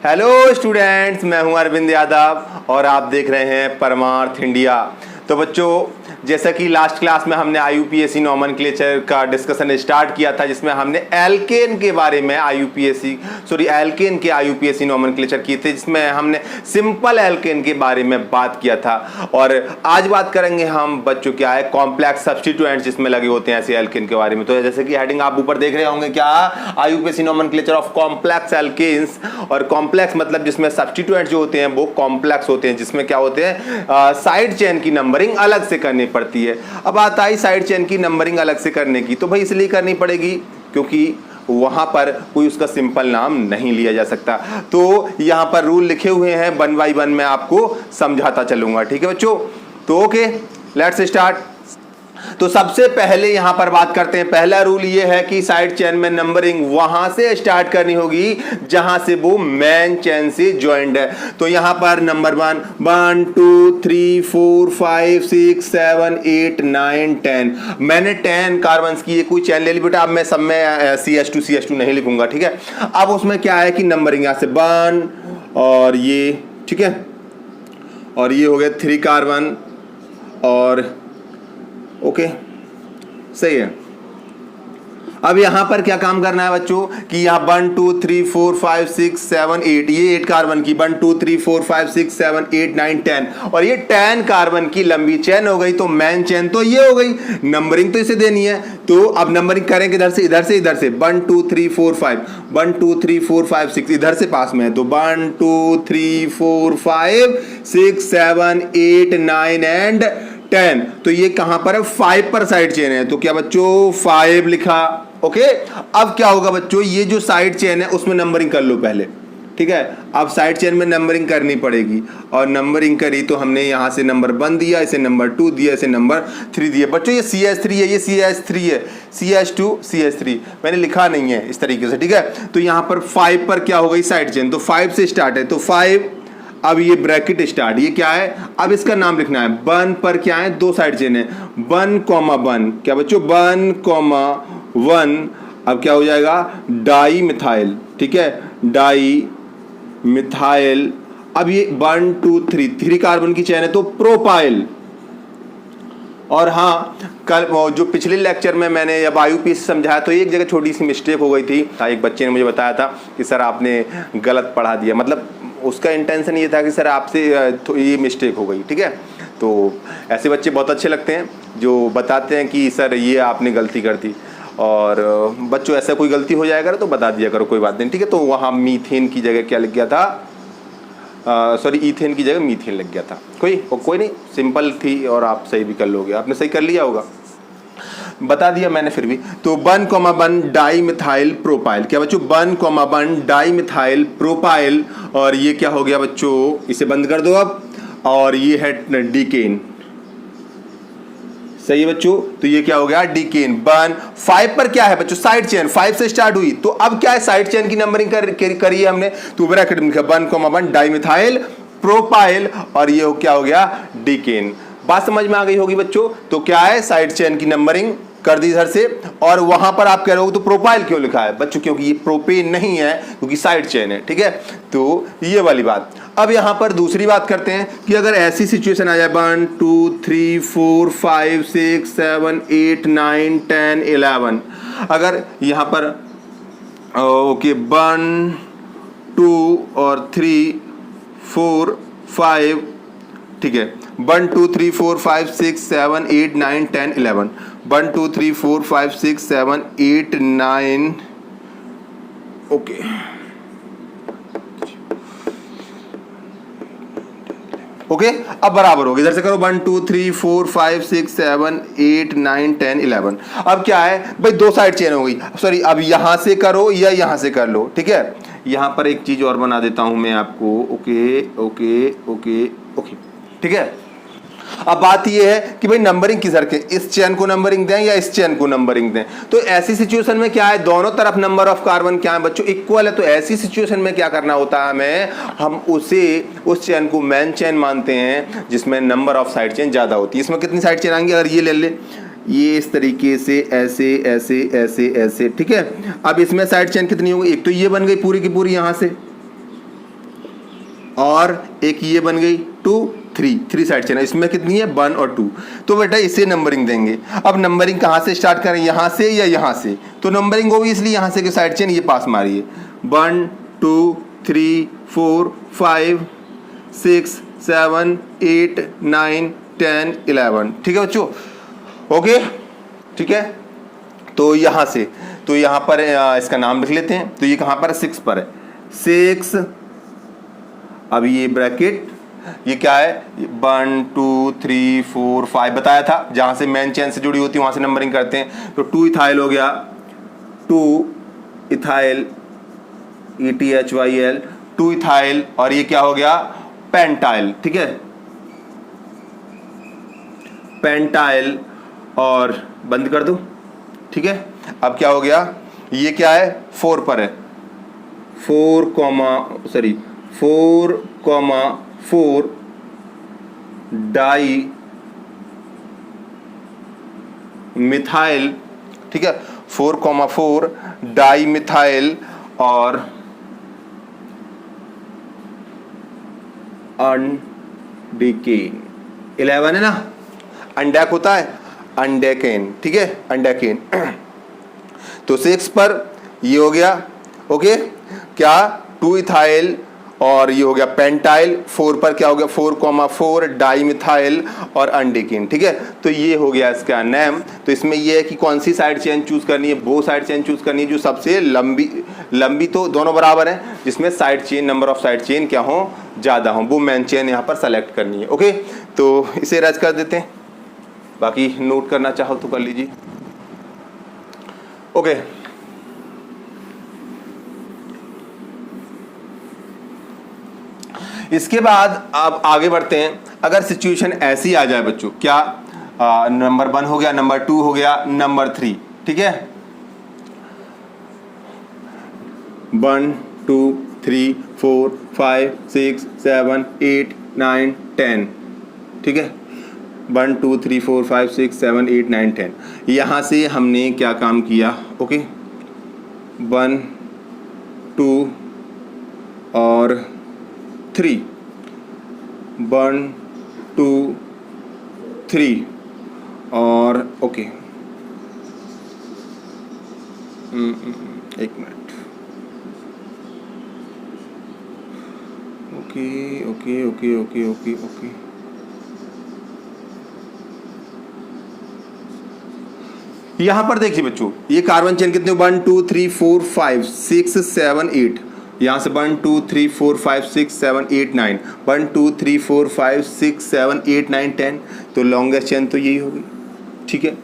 Hello students, मैं हूं अरविंद यादव और आप देख रहे हैं परमार्थ इंडिया। तो बच्चों, जैसा कि लास्ट क्लास में हमने आईयूपीएसी नोमेनक्लेचर का डिस्कशन स्टार्ट किया था, जिसमें हमने एल्केन के बारे में एल्केन के आईयूपीएसी नोमेनक्लेचर किए थे, जिसमें हमने सिंपल एल्केन के बारे में बात किया था। और आज बात करेंगे हम बच्चों क्या है कॉम्प्लेक्स सब्स्टिट्यूएंट्स जिसमें लगे होते हैं ऐसे एल्केन के बारे में। तो जैसे कि हेडिंग आप ऊपर देख रहे होंगे, क्या IUPAC nomenclature of complex alkanes. और कॉम्प्लेक्स मतलब जिसमें सब्स्टिट्यूएंट्स जो होते हैं वो कॉम्प्लेक्स होते हैं, जिसमें क्या होते हैं साइड चेन की नंबरिंग अलग से करनी पड़ती है। अब आता है साइड चेन की नंबरिंग अलग से करने की, तो भाई इसलिए करनी पड़ेगी क्योंकि वहां पर कोई उसका सिंपल नाम नहीं लिया जा सकता। तो यहां पर रूल लिखे हुए हैं, 1 बाय 1 मैं आपको समझाता चलूंगा। ठीक है बच्चों, तो ओके लेट्स स्टार्ट। तो सबसे पहले यहां पर बात करते हैं। पहला रूल ये है कि साइड चेन में नंबरिंग वहां से स्टार्ट करनी होगी जहां से वो मेन चेन से ज्वाइंट है। तो यहां पर नंबर 1 2 3 4 5 6 7 8 9 10 मैंने 10 कार्बन्स की कोई चेन ले ली बेटा। अब मैं सब में CH2 नहीं लिखूंगा, ठीक है। अब उसमें क्या है कि नंबरिंग यहां से 1 और ये, ठीक है, और ये हो गया 3 कार्बन और ओके सही है। अब यहां पर क्या काम करना है बच्चों कि यहां 1 2 3 4 5 6 7 8 ये 8 कार्बन की 1 2 3 4 5 6 7 8 9 10 और ये 10 कार्बन की लंबी चेन हो गई। तो मेन चेन तो ये हो गई, नंबरिंग तो इसे देनी है। तो अब नंबरिंग करेंगे इधर से 1 2 3 4 5 1 2 3 4 5 6 इधर से पास में है। तो 1 2 3 4 5 6 7 8 9 एंड 10। तो ये कहां पर है? 5 पर साइड चेन है। तो क्या बच्चों 5 लिखा, ओके। अब क्या होगा बच्चों, ये जो साइड चेन है उसमें नंबरिंग कर लो पहले, ठीक है। अब साइड चेन में नंबरिंग करनी पड़ेगी और नंबरिंग करी तो हमने यहां से नंबर 1 दिया, इसे नंबर 2 दिया, इसे नंबर 3 दिया। बच्चों ये CH3 है, ये CH3 है, CH2 CH3 मैंने लिखा नहीं है इस तरीके से, ठीक है। तो यहां पर 5 पर क्या हो गई साइड चेन, तो 5 से स्टार्ट है। तो 5, अब ये ब्रैकेट स्टार्ट, ये क्या है, अब इसका नाम लिखना है। 1 पर क्या है, 2 साइड चेन है, 1,1 क्या बच्चों 1,1। अब क्या हो जाएगा डाई मिथाइल, ठीक है, डाई मिथाइल। अब ये 1 2 3 कार्बन की चेन है तो प्रोपाइल। और हाँ, कल जो पिछले लेक्चर में मैंने जब आईयूपीएसी समझाया तो एक जगह छोटी सी मिस्टेक हो गई थी। एक बच्चे ने मुझे बताया था कि सर आपने गलत पढ़ा दिया, मतलब उसका इंटेंशन ये था कि सर आपसे ये मिस्टेक हो गई, ठीक है। तो ऐसे बच्चे बहुत अच्छे लगते हैं जो बताते हैं कि सर ये आपने गलती कर दी। और बच्चों ऐसा कोई गलती हो जाएगा तो बता दिया करो, कोई बात नहीं, ठीक है। तो वहाँ मीथेन की जगह क्या लिख गया था, ईथेन की जगह मीथेन लग गया था। कोई नहीं, सिंपल थी और आप सही भी कर लोगे, आपने सही कर लिया होगा, बता दिया मैंने फिर भी। तो 1,1 डाई मिथाइल प्रोपाइल, क्या बच्चों 1,1 डाई मिथाइल प्रोपाइल। और ये क्या हो गया बच्चों, इसे बंद कर दो अब। और ये है डीकेन, सही है बच्चों। तो ये क्या हो गया डीकेन। 5 पर क्या है बच्चों साइड चेन, 5 से स्टार्ट हुई। तो अब क्या है साइड चेन की नंबरिंग करी है हमने। तो ब्रैकेट में लिखा 1,1 डाई मिथाइल प्रोपाइल और ये क्या हो गया डीकेन। बात समझ में आ गई होगी बच्चों। तो क्या है साइड चेन की नंबरिंग कर दी इधर से। और वहां पर आप कह रहे हो तो प्रोपाइल क्यों लिखा है बच्चों, क्योंकि ये प्रोपेन नहीं है, क्योंकि साइड चेन है, ठीक है। तो ये वाली बात। अब यहां पर दूसरी बात करते हैं कि अगर ऐसी सिचुएशन आ जाए 1 2 3 4 5 6 7 8 9 10 11, अगर यहां पर ओके 1 2 और 3 4 5, ठीक है, 1 2 3 4 5 6 7 8 9 10 11 1 2 3 4 5 6 7 8 9 ओके। ओके अब बराबर हो गया, इधर से करो 1 2 3 4 5 6 7 8 9 10 11। अब क्या है भाई, 2 साइड चेन हो गई, सॉरी अब यहां से करो या यहां से कर लो, ठीक है। यहां पर एक चीज और बना देता हूं मैं आपको, ओके ओके ओके ओके, ठीक है। अब बात यह है कि भाई नंबरिंग किस रखें, इस चेन को नंबरिंग दें या इस चेन को नंबरिंग दें। तो ऐसी सिचुएशन में क्या है, दोनों तरफ नंबर ऑफ कार्बन क्या है बच्चों इक्वल है। तो ऐसी सिचुएशन में क्या करना होता है हमें, हम उस चेन को मेन चेन मानते हैं जिसमें नंबर ऑफ साइड चेन ज्यादा होती है। इसमें कितनी साइड चेन आएंगी, अगर ये ले ले, ये इस तरीके से ऐसे ऐसे ऐसे ऐसे, ठीक है। अब इसमें साइड चेन कितनी होगी, एक तो ये बन गई पूरी की पूरी यहां से, और एक ये बन गई 2 3 साइड चेन है, इसमें कितनी है 1 और 2। तो बेटा इसे नंबरिंग देंगे। अब नंबरिंग कहाँ से स्टार्ट करें, यहाँ से या यहाँ से? तो नंबरिंग होगी इसलिए यहाँ से कि साइड चेन ये पास मारिए 1 2 3 4 5 6 7 8 9 10 11। ठीक है बच्चों, ओके ठीक है। तो यहाँ से, तो यहाँ पर इसका नाम लिख लेते हैं। तो ये कहाँ पर है 6 पर है, 6। अब ये ब्रैकेट, ये क्या है 1 2 3 4 5 बताया था, जहां से मेन चेन से जुड़ी होती है वहां से नंबरिंग करते हैं। तो 2 इथाइल हो गया, 2 इथाइल ETHYL 2 इथाइल, और ये क्या हो गया पेंटाइल। ठीक है, पेंटाइल, और बंद कर दो। ठीक है, अब क्या हो गया, ये क्या है 4 पर है, 4,4 डाई मिथाइल। ठीक है, 4,4 डाई मिथाइल और अंडेकेन। 11 है ना, अंडैक होता है अंडेकेन। ठीक है, अंडेकेन। तो 6 पर ये हो गया, ओके क्या 2 इथाइल, और ये हो गया पेंटाइल। 4 पर क्या हो गया 4,4 डाई मिथाइल और अंडेकिन। ठीक है, तो ये हो गया इसका नेम। तो इसमें ये है कि कौन सी साइड चेन चूज करनी है, वो साइड चेन चूज करनी है जो सबसे लंबी तो दोनों बराबर है, जिसमें side chain number of side chain क्या हो ज़्यादा हो, वो मेन चेन यहाँ पर सेलेक्ट करनी है। ओके, तो इसे रच कर देते हैं, बाकी नोट करना चाहो तो कर लीजिए। ओके, इसके बाद आप आगे बढ़ते हैं। अगर सिचुएशन ऐसी आ जाए बच्चों, क्या नंबर 1 हो गया, नंबर 2 हो गया, नंबर 3। ठीक है, 1 2 3 4 5 6 7 8 9 10। ठीक है, 1 2 3 4 5 6 7 8 9 10। यहाँ से हमने क्या काम किया, ओके 1 2 और 3, 1 2 3 और ओके एक minute, okay okay okay okay okay okay यहां पर देखिए बच्चों, ये कार्बन चेन कितने 1 2 3 4 5 6 7 8, यहाँ से 1 2 3 4 5 6 7 8 9, 1 2 3 4 5 6 7 8 9 10। तो लॉन्गेस्ट चेन तो यही होगी। ठीक है,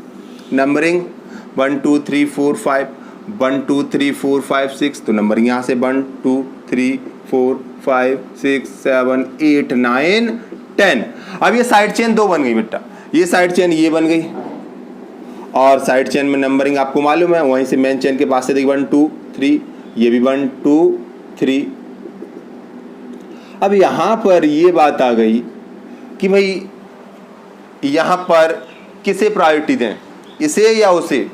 नंबरिंग 1 2 3 4 5 1 2 3 4 5 6, तो नंबरिंग यहाँ से 1 2 3 4 5 6 7 8 9 10। अब ये साइड चेन 2 बन गई बेटा, ये साइड चेन ये बन गई, और साइड चेन में नंबरिंग आपको मालूम है, वहीं से मेन चेन के पास से देखिए 1 2 3, ये भी 1 2 3। अब यहां पर ये बात आ गई कि भाई यहां पर किसे प्रायोरिटी दें, इसे या उसे?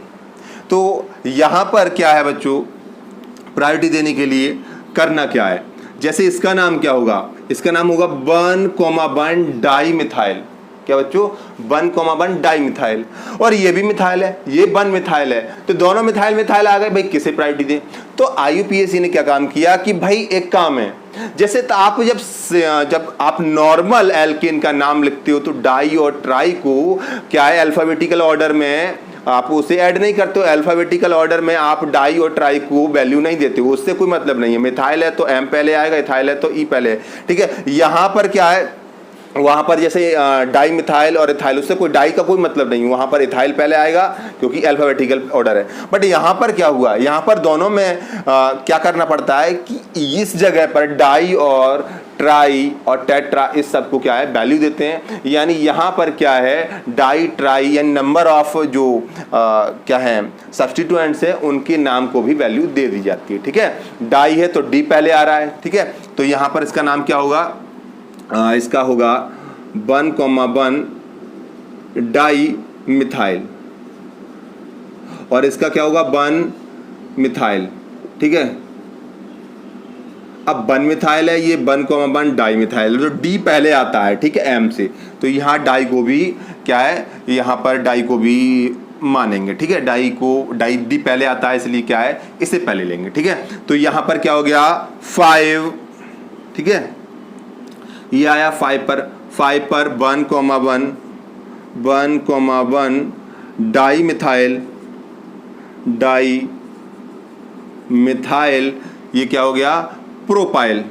तो यहां पर क्या है बच्चों, प्रायोरिटी देने के लिए करना क्या है, जैसे इसका नाम क्या होगा, इसका नाम होगा 1,1 डाई मिथाइल। क्या बच्चों 1,1 डाई मिथाइल, और ये भी मिथाइल है, ये 1 मिथाइल है, तो दोनों मिथाइल मिथाइल आ गए, भाई किसे प्रायोरिटी दें? तो IUPAC ने क्या काम किया कि भाई एक काम है, जैसे तो आप जब आप नॉर्मल एल्केन का नाम लिखते हो तो डाई और ट्राई को क्या है अल्फाबेटिकल ऑर्डर में आप उसे ऐड नहीं करते हो, अल्फाबेटिकल ऑर्डर में आप डाई और ट्राई को वैल्यू नहीं देते हो, उससे कोई मतलब नहीं है। मिथाइल है तो M पहले आएगा, इथाइल है तो E पहले है। ठीक है, यहाँ पर क्या है, वहाँ पर जैसे डाई मिथाइल और इथाइल, उससे कोई डाई का कोई मतलब नहीं, वहाँ पर इथाइल पहले आएगा क्योंकि अल्फाबेटिकल ऑर्डर है। बट यहाँ पर क्या हुआ, यहाँ पर दोनों में क्या करना पड़ता है कि इस जगह पर डाई और ट्राई और टेट्रा इस सब को क्या है वैल्यू देते हैं, यानी यहाँ पर क्या है डाई ट्राई यानी नंबर ऑफ जो क्या है सब्स्टिट्यूएंट्स है उनके नाम को भी वैल्यू दे दी जाती है। ठीक है, डाई है तो D पहले आ रहा है। ठीक है, तो यहाँ पर इसका नाम क्या होगा, इसका होगा 1,1 डाई मिथाइल, और इसका क्या होगा 1 मिथाइल। ठीक है, अब 1 मिथाइल है, ये 1,1 डाई मिथाइल, तो डी पहले आता है, ठीक है, एम से, तो यहाँ डाई को भी क्या है, यहाँ पर डाई को भी मानेंगे, ठीक है, डाई डी पहले आता है इसलिए क्या है, इसे पहले लेंगे, ठीक है। तो यहाँ पर क्या हो गया 5, ठीक है, ये आया 5 पर 1,1 डाई मिथाइल, ये क्या हो गया प्रोपाइल,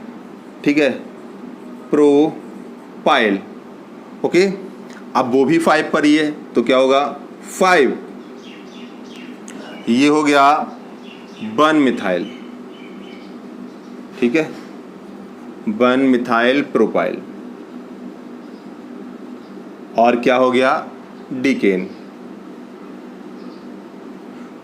ठीक है, प्रोपाइल, ओके। अब वो भी 5 पर ही है, तो क्या होगा 5, ये हो गया 1 मिथाइल, ठीक है, 1 मिथाइल प्रोपाइल, और क्या हो गया डिकेन,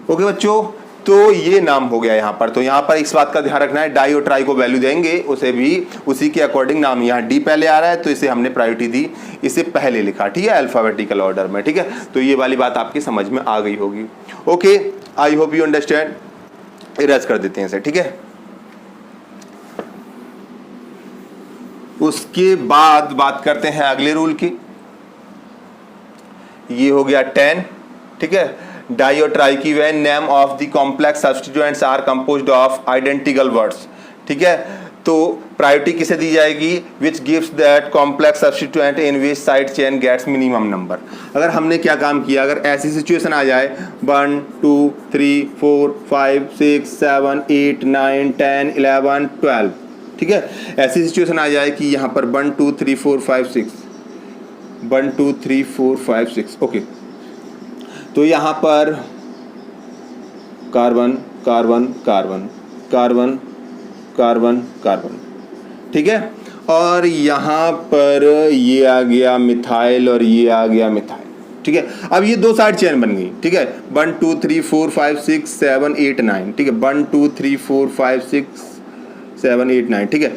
ओके बच्चों। तो ये नाम हो गया यहाँ पर। तो यहाँ पर इस बात का ध्यान रखना है, डाई और ट्राई को वैल्यू देंगे उसे भी उसी के अकॉर्डिंग नाम, यहाँ डी पहले आ रहा है तो इसे हमने प्रायोरिटी दी, इसे पहले लिखा, ठीक है, अल्फाबेटिकल ऑर्डर में, ठीक है। तो ये वाली बात आपकी समझ में आ गई होगी, okay, I hope you understand. Erase कर देते हैं इसे, ठीक है। उसके बाद बात करते हैं अगले रूल की, ये हो गया 10, ठीक है। डाई और ट्राई की they name of the complex substituents are composed of identical words, ठीक है। तो प्रायोरिटी किसे दी जाएगी, which gives that complex substituent in which side chain gets minimum number. अगर हमने क्या काम किया, अगर ऐसी सिचुएशन आ जाए 1 2 3 4 5 6 7 8 9 10 11 12, ठीक है, ऐसी सिचुएशन आ जाए कि यहाँ पर 1 2 3 4 5 6 1 2 3 4 5 6, ओके। तो यहाँ पर carbon carbon carbon carbon carbon carbon, ठीक है, और यहाँ पर ये आ गया मिथाइल और ये आ गया मिथाइल, ठीक है। अब ये 2 साइड चेन बन गई, ठीक है, 1 2 3 4 5 6 7 8 9, ठीक है, 1 2 3 4 5 6 7 8 9, ठीक है,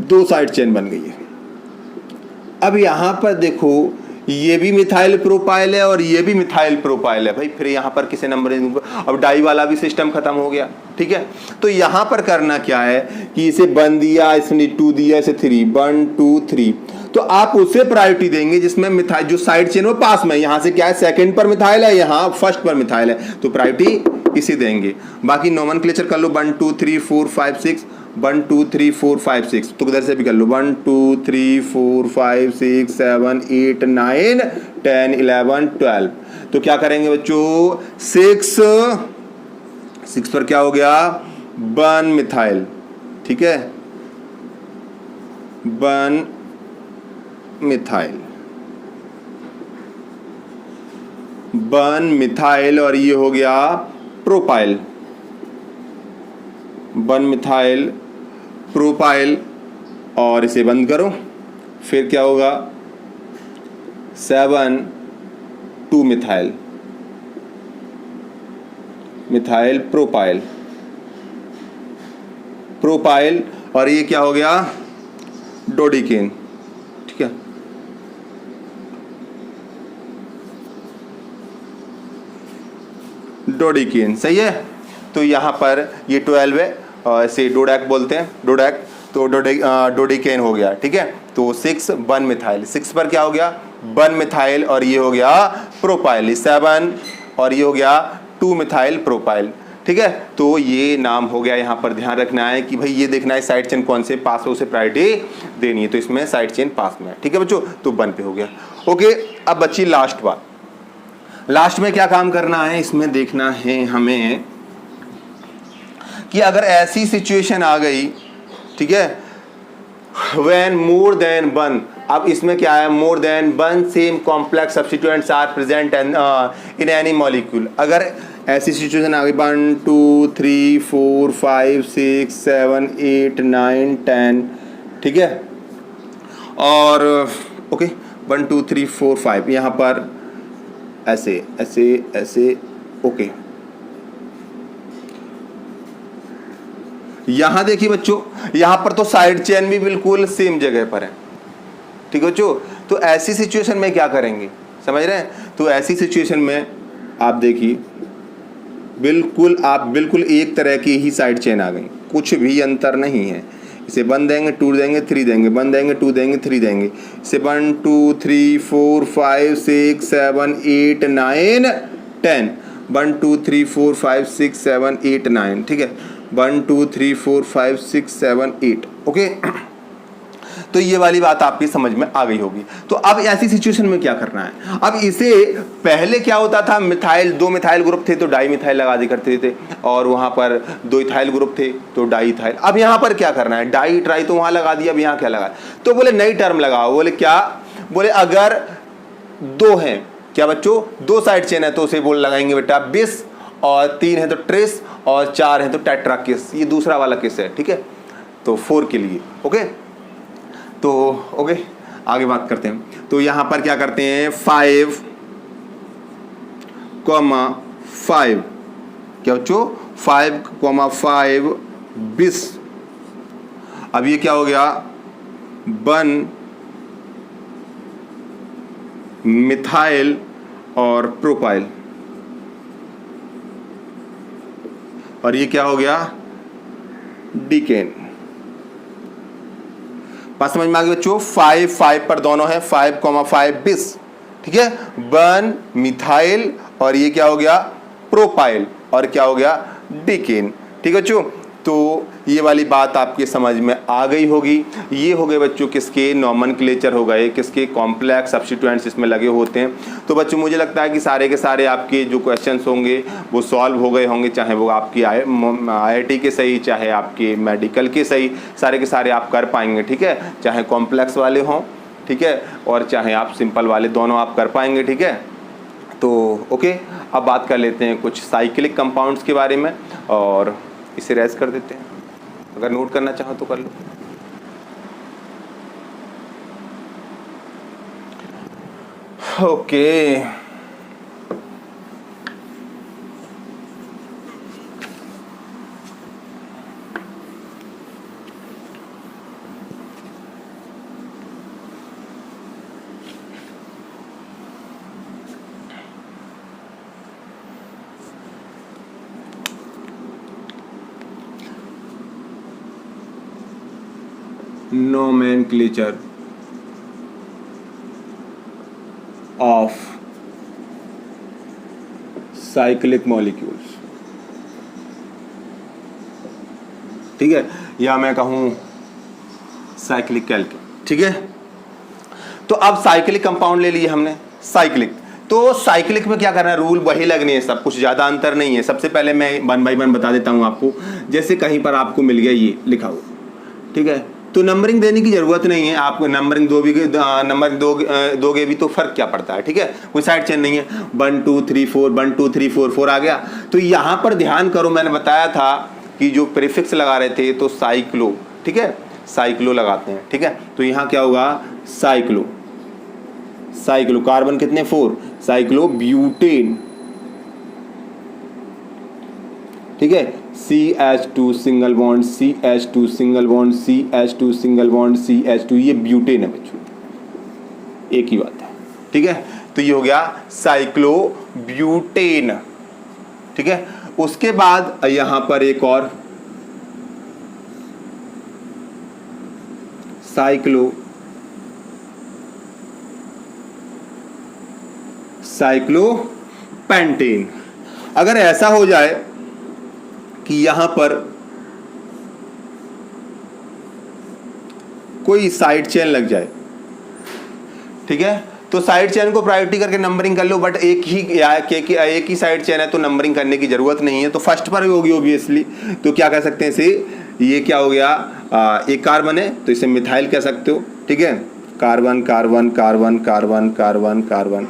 2 साइड चेन बन गई है। अब यहाँ पर देखो, ये भी मिथाइल प्रोपाइल है और ये भी मिथाइल प्रोपाइल है, भाई फिर यहाँ पर किसे नंबर दूंगा, अब डाई वाला भी सिस्टम खत्म हो गया, ठीक है। तो यहाँ पर करना क्या है कि इसे 1 दिया, इसने 2 दिया, इसे 3, 1 2 3, तो आप उसे प्रायोरिटी देंगे जिसमें मिथाइल जो साइड चेन वो पास में, यहाँ से क्या है सेकंड पर मिथाइल है, यहाँ फर्स्ट पर मिथाइल है, तो प्रायोरिटी इसे देंगे। बाकी नोमेनक्लेचर कर लो 1 2 3 4 5 6 1 2 3 4 5 6, तो किधर से भी कर लो 1 2 3 4 5 6 7 8 9 10 11 12। तो क्या करेंगे बच्चों, 6 पर क्या हो गया 1 मिथाइल, ठीक है, 1 मिथाइल, 1 मिथाइल, और ये हो गया प्रोपाइल, 1 मिथाइल प्रोपाइल, और इसे बंद करो, फिर क्या होगा 7 2 मिथाइल, मिथाइल प्रोपाइल, प्रोपाइल, और ये क्या हो गया डोडिकेन, ठीक है, डोडिकेन, सही है। तो यहाँ पर ये 12 है और इसे डोडैक बोलते हैं, डोडैक, तो डोडिकेन हो गया, ठीक है। तो 6 1 मिथाइल, 6 पर क्या हो गया 1 मिथाइल, और ये हो गया प्रोपाइल 7, और ये हो गया 2 मिथाइल प्रोपाइल, ठीक है। तो ये नाम हो गया। यहाँ पर ध्यान रखना है कि भाई ये देखना है साइड चेन कौन से पास है, उसे प्रायोरिटी देनी है, तो इसमें साइड चेन पास में है, ठीक है बच्चों। तो 1 पे हो गया, ओके। अब बच्ची लास्ट बात, लास्ट में क्या काम करना है, इसमें देखना है हमें कि अगर ऐसी सिचुएशन आ गई, ठीक है, when more than 1, अब इसमें क्या है more than 1 same complex substituents are present in any molecule. अगर ऐसी सिचुएशन आ गई 1 2 3 4 5 6 7 8 9 10, ठीक है, और ओके 1 2 3 4 5 यहाँ पर ऐसे ऐसे ऐसे, ओके। यहां देखिए बच्चों, यहां पर तो साइड चेन भी बिल्कुल सेम जगह पर है, ठीक है बच्चों। तो ऐसी सिचुएशन में क्या करेंगे, समझ रहे हैं। तो ऐसी सिचुएशन में आप देखिए बिल्कुल एक तरह की ही साइड चेन आ गई, कुछ भी अंतर नहीं है। इसे 1 देंगे, 2 देंगे, 3 देंगे, 1 देंगे, 2 देंगे, 3 देंगे। इसे 1 2 3 4 5 6 7 8 9 10, 1 2 3 4 5 6 7 8 9, ठीक है, 1 2 3 4 5 6 7 8, ओके। तो ये वाली बात आपकी समझ में आ गई होगी। तो अब ऐसी सिचुएशन में क्या करना है? अब इसे पहले क्या होता था, मिथाइल, 2 मिथाइल ग्रुप थे तो डाई मिथाइल लगा दिया करते थे, और वहां पर 2 इथाइल ग्रुप थे तो डाई इथाइल। अब यहां पर क्या करना है, डाई ट्राई तो वहां लगा दिया, अब यहां क्या लगा, तो बोले नई टर्म लगाओ। बोले क्या, बोले अगर 2 हैं, क्या बच्चों, 2 साइड चेन है तो उसे बोल लगाएंगे बेटा बिस, और 3 है तो ट्रेस, और 4 है तो टेट्रा किस, ये दूसरा वाला किस है, ठीक है। तो 4 के लिए, ओके। तो ओके, आगे बात करते हैं। तो यहां पर क्या करते हैं, 5, 5, क्या बच्चों, 5, 5 बिस। अब ये क्या हो गया, 1 मिथाइल और प्रोपाइल, और ये क्या हो गया, डिकेन। बात समझ में आ गई बच्चों, 5 5 पर दोनों है, 5, 5 बिस, ठीक है, 1 मिथाइल और ये क्या हो गया, प्रोपाइल, और क्या हो गया, डिकेन, ठीक है बच्चों। तो ये वाली बात आपके समझ में आ गई होगी। ये हो गए बच्चों किसके, नॉमेनक्लेचर हो गए, किसके, कॉम्प्लेक्स सब्स्टिट्यूएंट्स इसमें लगे होते हैं। तो बच्चों मुझे लगता है कि सारे के सारे आपके जो क्वेश्चंस होंगे वो सॉल्व हो गए होंगे, चाहे वो आपकी IIT के सही, चाहे आपके मेडिकल के सही, सारे के सारे आप कर पाएंगे, ठीक है, चाहे कॉम्प्लेक्स वाले हों, ठीक है, और चाहे आप सिंपल वाले, दोनों आप कर पाएंगे, ठीक है। तो ओके, अब बात कर लेते हैं कुछ साइक्लिक कंपाउंड्स के बारे में, और इसे रेज कर देते हैं, अगर नोट करना चाहो तो कर लो। Okay, nomenclature of cyclic molecules, ठीक है, या मैं कहूं साइक्लिक एल्केन, ठीक है। तो अब साइक्लिक कंपाउंड ले लिए हमने, साइक्लिक। तो साइक्लिक में क्या करना है, रूल वही लगने है, सब कुछ ज़्यादा अंतर नहीं है। सबसे पहले मैं 1 बाय 1 बता देता हूं आपको। जैसे कहीं पर आपको मिल गया ये लिखा हुआ, ठीक है, तो नंबरिंग देने की जरूरत नहीं है आपको, नंबरिंग दोगे भी तो फर्क क्या पड़ता है, ठीक है, कोई साइड चेन नहीं है। 1 2 3 4, 1 2 3 4 4 आ गया। तो यहां पर ध्यान करो, मैंने बताया था कि जो प्रीफिक्स लगा रहे थे तो साइक्लो, ठीक है, साइक्लो लगाते हैं, ठीक है। तो यहां क्या होगा, साइक्लो, साइक्लो, कार्बन कितने 4, साइक्लो ब्यूटेन, ठीक है, CH2 single bond, CH2 single bond, CH2 single bond, CH2, ये ब्यूटेन है बच्चों, एक ही बात है, ठीक है। तो ये हो गया साइक्लो ब्यूटेन, ठीक है। उसके बाद यहां पर एक और साइक्लो पेंटेन। अगर ऐसा हो जाए कि यहां पर कोई साइड चेन लग जाए, ठीक है, तो साइड चेन को प्रायोरिटी करके नंबरिंग कर लो, बट एक ही साइड चेन है तो नंबरिंग करने की जरूरत नहीं है, तो फर्स्ट पर होगी ऑब्वियसली। तो क्या कह सकते हैं इसे, ये क्या हो गया, एक कार्बन है तो इसे मिथाइल कह सकते हो, ठीक है, carbon carbon carbon carbon carbon carbon,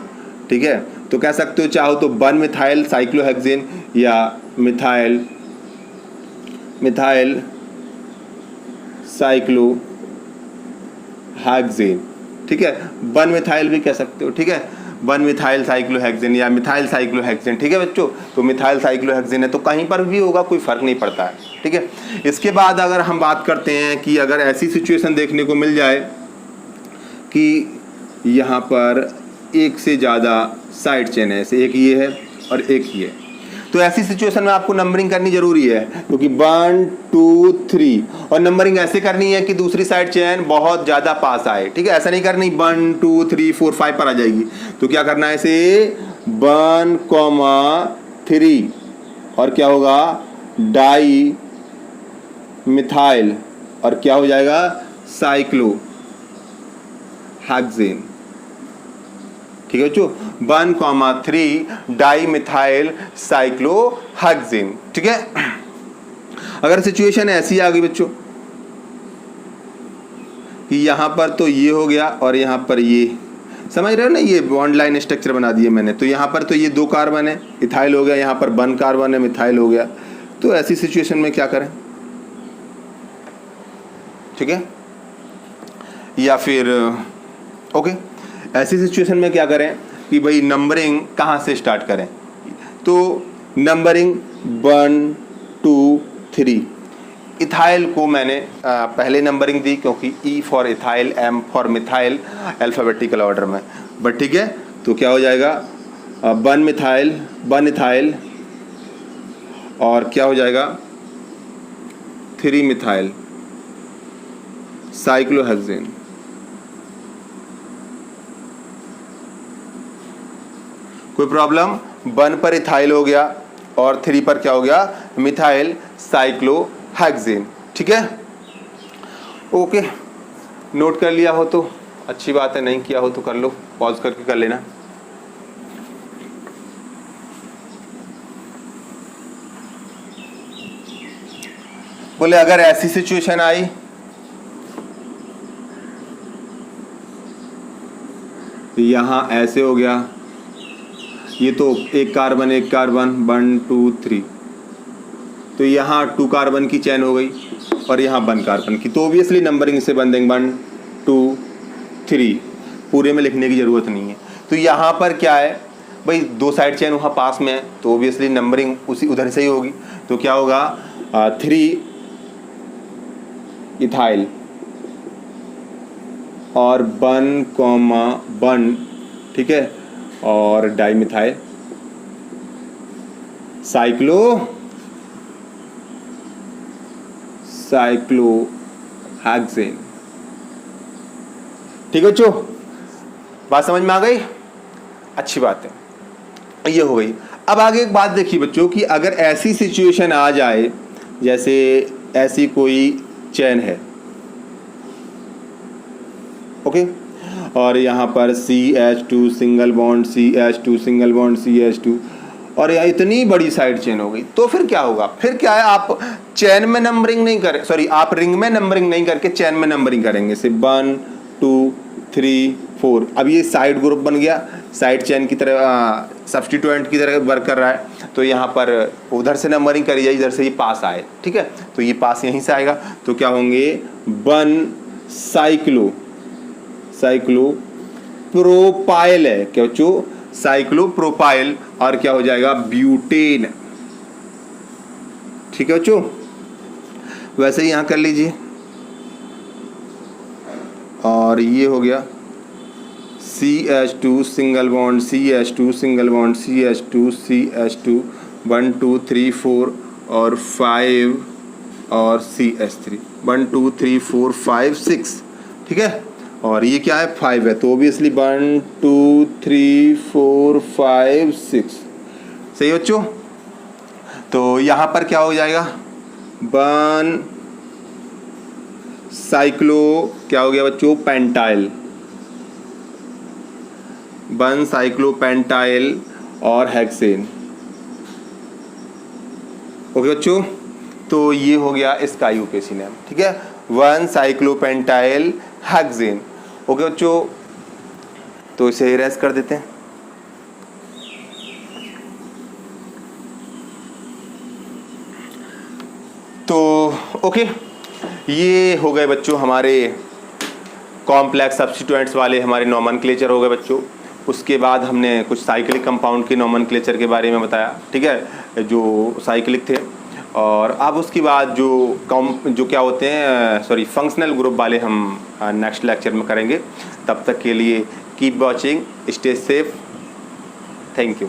ठीक है। तो कह सकते हो चाहो तो 1 मिथाइल साइक्लोहेक्सेन या मिथाइल साइक्लोहेक्सेन, ठीक है, 1 मिथाइल भी कह सकते हो, ठीक है, 1 मिथाइल साइक्लोहेक्सेन या मिथाइल साइक्लोहेक्सेन, ठीक है बच्चों। तो मिथाइल साइक्लोहेक्सेन है तो कहीं पर भी होगा, कोई फर्क नहीं पड़ता है, ठीक है। इसके बाद अगर हम बात करते हैं कि अगर ऐसी सिचुएशन देखने को मिल जाए कि यहाँ पर एक से ज़्यादा साइड चेन है, ऐसे एक ये है और एक ये, तो ऐसी सिचुएशन में आपको नंबरिंग करनी जरूरी है, क्योंकि 1 2 3 और नंबरिंग ऐसे करनी है कि दूसरी साइड चेन बहुत ज़्यादा पास आए। ठीक है, ऐसा नहीं करनी 1 2 3 4 5 पर आ जाएगी। तो क्या करना है इसे 1, 3 और क्या होगा डाई मिथाइल और क्या हो जाएगा साइक्लोहेक्सेन। ठीक है बच्चों, 1, 3 डाई मिथाइल साइक्लोहेक्सेन। ठीक है, अगर सिचुएशन ऐसी आ गई बच्चों कि यहां पर तो ये हो गया और यहां पर ये, समझ रहे हो ना, ये बॉन्ड लाइन स्ट्रक्चर बना दिए मैंने। तो यहां पर तो ये 2 कार्बन है, इथाइल हो गया, यहां पर 1 कार्बन है, मिथाइल हो गया। तो ऐसी सिचुएशन में क्या करें? ठीक है, या फिर ओके, ऐसी सिचुएशन में क्या करें कि भाई नंबरिंग कहाँ से स्टार्ट करें? तो नंबरिंग 1 2 3, इथाइल को मैंने पहले नंबरिंग दी क्योंकि E for ethyl, M for methyl, alphabetical order में। बट ठीक है, तो क्या हो जाएगा 1 मिथाइल 1 इथाइल और क्या हो जाएगा 3 मिथाइल साइक्लोहेक्सेन। कोई प्रॉब्लम? 1 पर इथाइल हो गया और 3 पर क्या हो गया मिथाइल साइक्लोहेक्सेन। ठीक है, ओके, नोट कर लिया हो तो अच्छी बात है, नहीं किया हो तो कर लो, पॉज करके कर लेना। बोले अगर ऐसी सिचुएशन आई तो यहां ऐसे हो गया, ये तो 1 कार्बन 1 कार्बन 1 2 3, तो यहाँ 2 कार्बन की चैन हो गई और यहाँ 1 कार्बन की। तो ऑब्वियसली नंबरिंग से बन देंगे 1 2 3, पूरे में लिखने की ज़रूरत नहीं है। तो यहाँ पर क्या है भाई, 2 साइड चैन वहाँ पास में है, तो ऑब्वियसली नंबरिंग उसी उधर से ही होगी। तो क्या होगा 3 इथाइल और 1, 1, ठीक है, और डाइमिथाइल साइक्लोहेक्सेन। ठीक है बच्चों, बात समझ में आ गई? अच्छी बात है, ये हो गई। अब आगे एक बात देखिए बच्चों कि अगर ऐसी सिचुएशन आ जाए, जैसे ऐसी कोई चैन है, ओके, और यहाँ पर CH2 single bond CH2 single bond CH2 और यहाँ इतनी बड़ी साइड चेन हो गई, तो फिर क्या होगा? फिर क्या है, आप चैन में नंबरिंग नहीं करें, सॉरी आप रिंग में नंबरिंग नहीं करके चैन में नंबरिंग करेंगे। सिर्फ 1 2 3 4। अब ये साइड ग्रुप बन गया, साइड चैन की तरह, सब्स्टिट्यूएंट की तरह वर्क कर रहा है। तो यहाँ पर उधर से नंबरिंग करी जाए, इधर से ये पास आए। ठीक है, तो ये पास यहीं से आएगा, तो क्या होंगे 1 साइक्लोप्रोपाइल है, क्या बच्चों साइक्लोप्रोपाइल, और क्या हो जाएगा ब्यूटेन। ठीक है बच्चों, वैसे ही यहां कर लीजिए, और ये हो गया CH2 single bond CH2 single bond CH2 CH2 1 2 3 4 और 5 और CH3 1 2 3 4 5 6। ठीक है, और ये क्या है 5 है, तो ऑब्वियसली 1 2 3 4 5 6। सही बच्चों, तो यहाँ पर क्या हो जाएगा 1 साइक्लो, क्या हो गया बच्चों पेंटाइल, 1 साइक्लोपेंटाइल और हेक्सेन। ओके बच्चों, तो ये हो गया इसका यूपीएससी नेम। ठीक है, 1 साइक्लोपेंटाइल हेक्सेन। ओके बच्चों, तो इसे इरेज कर देते हैं। तो ओके, ये हो गए बच्चों हमारे कॉम्प्लेक्स सब्स्टिट्यूएंट्स वाले हमारे नॉमेनक्लेचर हो गए बच्चों। उसके बाद हमने कुछ साइक्लिक कंपाउंड के नॉमेनक्लेचर के बारे में बताया। ठीक है, जो साइक्लिक थे। और अब उसके बाद जो क्या होते हैं, सॉरी फंक्शनल ग्रुप वाले हम नेक्स्ट लेक्चर में करेंगे। तब तक के लिए keep watching, stay safe, thank you.